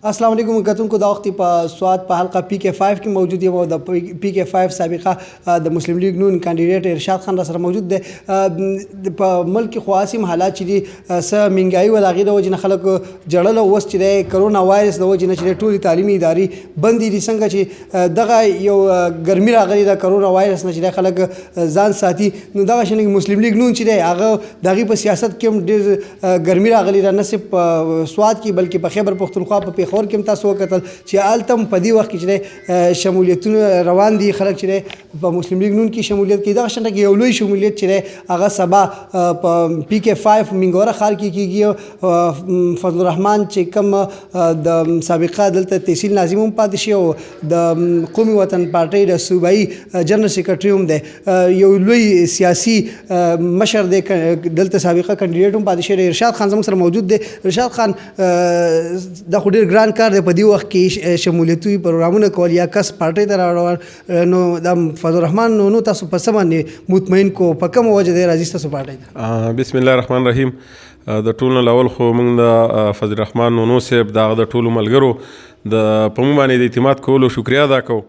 السلام علیکم کتونکو دا وخت په سواد په حلقه pk5 کې موجود یم او د pk5 سابقه د مسلم لیگ نون کاندیدیټ ارشاد خان را سره موجود دی. په ملک خو اسیم حالات چې دي څه مهنګایي و د هغې د وجې نه خلک جړل او اوس چې دی کرونا وایرس د وجې نه چې دی ټولې تعلیمي ادارې بندې دي. څنګه چې دغه یو ګرمي راغلې ده کرونا وایرس نه چې دی خلک ځان ساتي، نو دغه شان مسلم لیگ نون چې دی هغه د هغې په سیاست کې هم ډېر ګرمي راغلې ده، نه صرف په سواد کې بلکې په خیبر پښتونخوا په خور کې هم تاسو وکتل چې هلته هم په دې وخت کې چې شمولیتونه روان دي، خلک چې په مسلم لیگ نون کې شمولیت کوي. دغه شانته کې یو لوی شمولیت چې هغه سبا په pk5 منګوره ښار کې کېږي. فضل الرحمان چې کوم د سابقه دلته تحصیل ناظم هم پاتې شي او د قومي وطن پارټۍ د صوبایي جنرال سیکرټري هم دی، یو لوی سیاسي مشر دی، دلته سابقه کاندیدیټ هم پاتې شي. ارشاد خان زموږ سره موجود دی. ارشاد خان دا خو ډېر ګران کار دی په دې وخت کې شمولیتي پروګرامونه کول یا کس پارټۍ ته راوړل، نو د فضل الرحمان نونو تاسو په څه باندې مطمئن کو، په کومه وجه دی راځي ستاسو پارټۍ ته؟ بسم الله الرحمن الرحیم. د ټولو نه اول خو موږ د فضل الرحمان نونو صاحب د ټولو ملګرو د په موږ باندې د اعتماد کولو شکریا ادا کوو.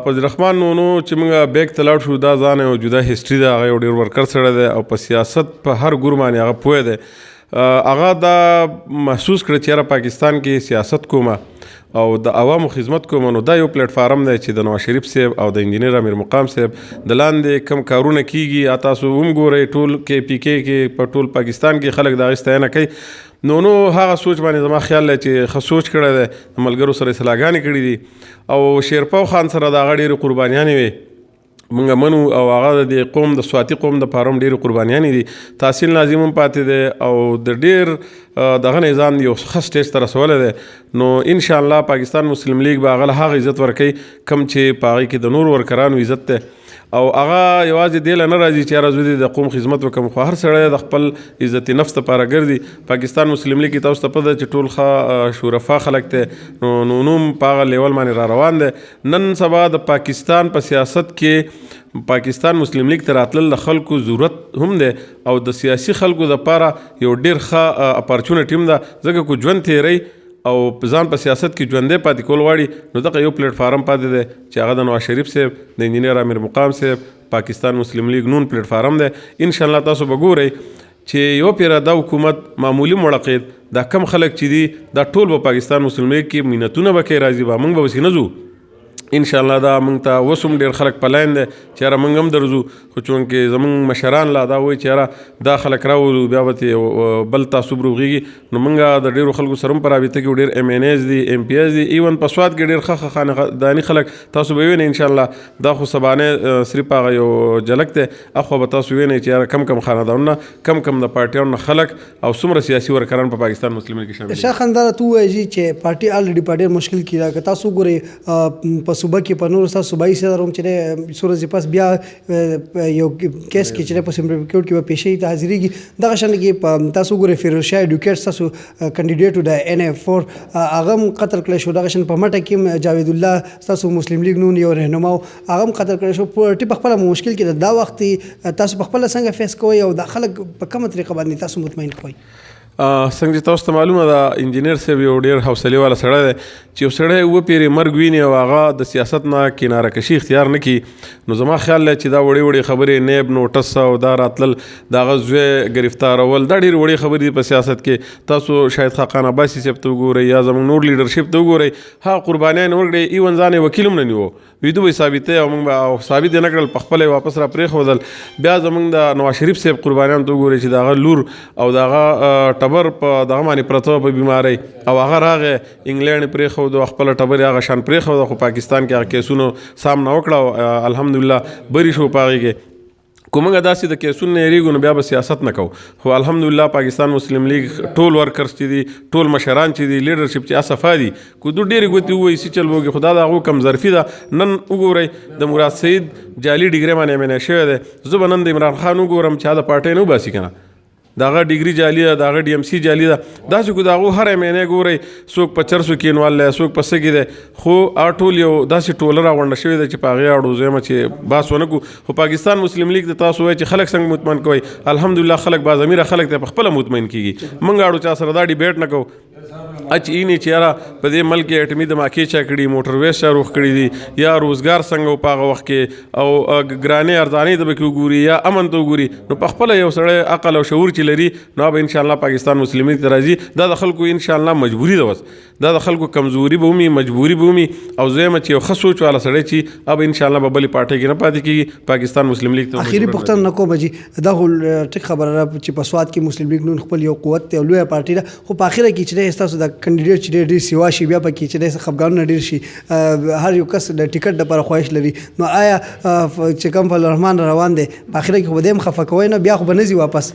فضل الرحمان نونو چې موږ بیک ته لاړ شو، دا ځان یو جدا هسټري ده، هغه یو ډېر ورکر سړی دی او په سیاست په هر ګور باندې هغه پوه دی. هغه دا محسوس کړه چې یاره پاکستان کې سیاست کومه او د عوامو خدمت کوم، نو دا یو پلیټ فارم دی چې د نواز شریف صاحب او د انجینیر امیر مقام صاحب د لاندې کم کارونه کیږي. تاسو هم ګورئ ټول کې pk کې په ټول پاکستان کې خلک د هغې ستاینه کوي. نو هغه سوچ باندې زما خیال دی چې ښه سوچ کړی دی، د ملګرو سره اصلاحګانې کړي دي او شیرپاو خان سره د هغه ډېرې قربانیانې وې مونږ منو او هغه د قوم د سواتي قوم د پاره هم ډېرې قربانیانې دي. تحصیل ناظم هم پاتې دی او د ډېر دغه نظام یو ښه سټیج ته رسولی دی. نو انشاءالله پاکستان مسلم لیگ به هغه له هغه عزت ورکوي کوم چې په هغې کې د نور ورکرانو عزت دی او هغه یوازې دې له نه راځي چې یاره زه د قوم خدمت وکړم، خو هر سړی د خپل عزت نفس دپاره ګرځي. پاکستان مسلم لیگ کې تاسو ته پته چې ټول ښه شورفا خلک دی، نو نوم په هغه لیول باندې را روان دی. نن سبا د پاکستان په سیاست کې پاکستان مسلم لیگ ته راتلل د خلکو ضرورت هم دی او د سیاسي خلکو دپاره یو ډېر ښه اپارچونټي هم ده، ځکه کو ژوند تېروي او ځان په سیاست کې ژوندی پاتې کول غواړي، نو دغه یو پلیټ فارم پاتې دی چې هغه د نواز شریف صاحب د انجینیر امیر مقام صاحب پاکستان مسلم لیگ نون پلیټ فارم دی. انشاءالله تاسو به ګورئ چې یو پیره دا حکومت معمولی مړقید دا کم خلک چې دي دا ټول به پاکستان مسلم لیگ کې مینتونه به کوي، راځي به موږ به وسې نه ځو. انشاءالله دا موږ ته اوس هم ډېر خلک په لاین دی چې یاره موږ هم درځو، خو چونکې زموږ مشران لا دا وایي چې یاره دا خلک راولو بیا به بل تعصب روغېږي. نو موږ د ډېرو خلکو سره هم په رابطه کې ډېر MNAs دي MPs دي، ایون په سواد کې ډېر ښه خانداني خلک تاسو به وینئ. انشاءالله دا خو سبانې صرف هغه یو جلک دی، اخوا به تاسو وینئ چې یاره کم کم خاندانونه کم کم د پارټیانو نه خلک او څومره سیاسي ورکران په پاکستان مسلم لیگ کې شامل دي. ارشاد خان دا راته ووایي چې پارټي الریډي په ډېر مشکل کې ده. که تاسو وګورئ په صوبه کې په نورو ستاسو صوبایي صدر هم چې دی څو ورځې پس بیا یو کیس کې چې دی په سپریم کورټ کې به پیشۍ ته حاضرېږي. دغه شان کې تاسو وګورئ فیروز شاه ایډوکیټ ستاسو کاندیډیټ د NA4 هغه هم قتل کړی شو. دغه شان په مټه کې هم جاوید الله ستاسو مسلم لیگ نون یو رهنما هغه هم قتل کړی شو. پارټي په خپله مشکل کې ده. دا وخت تاسو په خپله څنګه فیس کوئ او دا خلک په کومه طریقه باندې تاسو مطمئن کوئ؟ څنګه چې تاسو ته معلومه ده انجینیر صاحب یو ډېر حوصلې والا سړی دی چې یو سړی اووه پیرې مرګ ویني او هغه د سیاست نه کناره کشي اختیار نه کړي. نو زما خیال دی چې دا وړې وړې خبرې نیب نوټس او دا راتلل د هغه زوی ګرفتارول دا ډېرې وړې خبرې دي په سیاست کې. تاسو شاید خاقان عباسي صاحب ته وګورئ یا زموږ نور لیډرشپ ته وګورئ، هغه قربانیان ورکړې، ایون ځان یې وکیل هم نه نیو، ویدو به ثابتې او موږ به ثابت یې نه کړل، په خپله یې واپس را پرېښودل. بیا زموږ د نواز شریف صاحب قربانیان ته وګورئ چې د هغه لور او د هغه ټبر په دغه باندې پرته په بیمارۍ او هغه راغی انګلینډ یې پرېښود او خپله ټبر یې هغه شان پرېښوده، خو پاکستان کې هغه کیسونو سامنا وکړه او الحمدلله بری شو په هغې کې. که موږ داسې د کیسونو نه یېرېږو نو بیا به سیاست نه کوو. خو الحمدلله پاکستان مسلم لیگ ټول ورکرس چې دي، ټول مشران چې دي، لیډرشپ چې صفا دي، که دو ډېرې ګوتې ووایي څه چل وکړي، خو دا د هغو کم ظرفي ده. نن وګورئ د مراد سعید جعلي ډګرۍ باندې MNA شوی دی، زه به نن د عمران خان وګورم چې هغه د پارټۍ نه وباسي که نه. دغه ډیګري جعلي ده دغه ډي ام سي جعلي ده داسې کو د هغو هر مینې ګورئ څوک په چرسو کې انوال دی څوک په سږي دی خو ټول یو داسې ټوله راغونډه شوې ده چې په هغې اړو زه یم چې بحث ونه کړو خو پاکستان مسلم لیگ ته تاسو وایئ چې خلک څنګه مطمئن کوئ الحمدلله خلک باضمیره خلک ته په خپله مطمئن کېږي موږ اړو چا سره دا ډیبیټ نه کوو اچ اینی چې یاره په دې ملک کې اټمي دماکې چا کړي موټر ویس چا روغ کړي دي یا روزګار څنګه په هغه وخت کې او ګرانې ارزانې ته به کې وګوري یا امن ته وګوري نو په خپله یو سړی عقل او شعور چې لري نو به انشاءالله پاکستان مسلم لیگ ته راځي دا د خلکو انشاءالله مجبوري ده بس دا د خلکو کمزوري به ومي مجبوري به ومي او زه یم چې یو ښه سوچ والا سړی چې اب انشاءالله به بلې پارټۍ کې نه پاتې کېږي پاکستان مسلم لیگ ته اخري پوښتنه نه کوم جي دا خو ټیک خبره ده چې په سواد کې مسلم لیگ نون خپل یو قوت دی او لویه پارټۍ ده خو په اخره کې چې ستاسو د کینډیډیټ چې ډېر سیوا شي بیا پکې چې خفګانونه ډېر شي هر یو کس د ټیکټ لپاره خواهش لري نو آیا چې کوم په رحمان روان دی په اخره کې خو به دې هم خفه کوی نه بیا خو به نه ځي واپس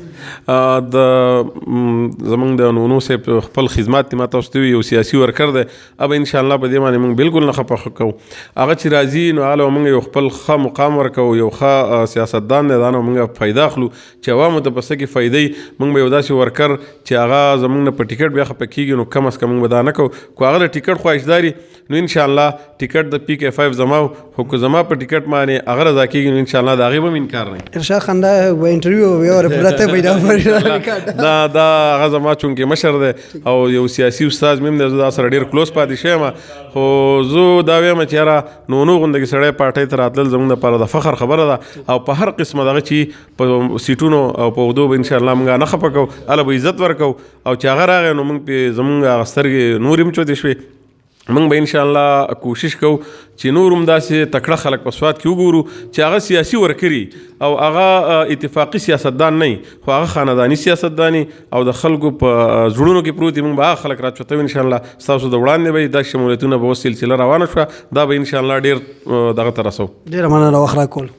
زمونږ د نونو صاحب خپل خدمات ما تاسو ته یو سیاسي ورکر دی اب انشاءالله په دې باندې موږ بالکل نه خفه کوو هغه چې راځي نو هغه موږ یو خپل ښه مقام ورکوو یو ښه سیاستدان دی دا نو موږ فایده اخلو چې عوامو ته په څه کې فایدې موږ به یو داسې ورکر چې هغه زموږ نه په ټیکټ بیا خفه کېږي نو کم از کم موږ به دا نه کوو کو هغه د ټیکټ خواهشداري نو انشاءالله ټیکټ د pk5 زما خو که زما په ټیکټ باندې هغه رضا کېږي نو انشاءالله د هغې به هم انکار نه ارشاد خان دا انټرویو یو پرته پیدا دا هغه زما چونکې مشر دی او یو سیاسي استاد مې هم دی زه دا سره ډېر کلوز پاتې شوی یم خو زه دا وایم چې یاره نونو غوندې سړی پارټۍ ته راتلل زموږ دپاره د فخر خبره ده او په هر قسمه دغه چې په سیټونو او په عهدو به انشاءالله موږ نه خفه کوو هله به عزت ورکوو او چې هغه راغی نو موږ پې زموږ هغه سترګې نورې هم چودې شوې موږ به انشاءالله کوشش کوو چې نور هم داسې تکړه خلک په سواد کې وګورو چې هغه سیاسي ورکري او هغه اتفاقي سیاستدان نه خو هغه خانداني سیاستداني او د خلکو په زړونو کې پروت موږ به هغه خلک راچوتو انشاءالله ستاسو د وړاندې به دا شمولیتونه به اوس سلسله روانه شوه دا به انشاءالله ډېر دغه ته رسو ډېره مننه وخت راکول